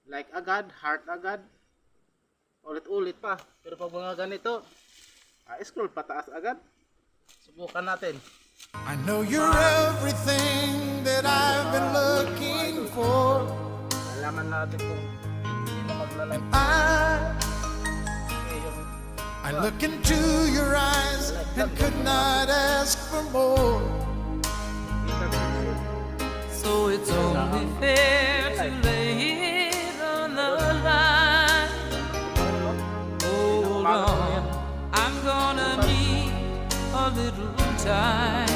like agad, heart agad. Ulit-ulit pa. Pero pag mga ganito, scroll pataas agad. Subukan natin. I know you're everything that I've been looking for. Alaman natin kung hindi na magla-live. I look into your eyes and could not ask for more. So it's only fair to lay it on the line. Hold on, I'm gonna need a little time.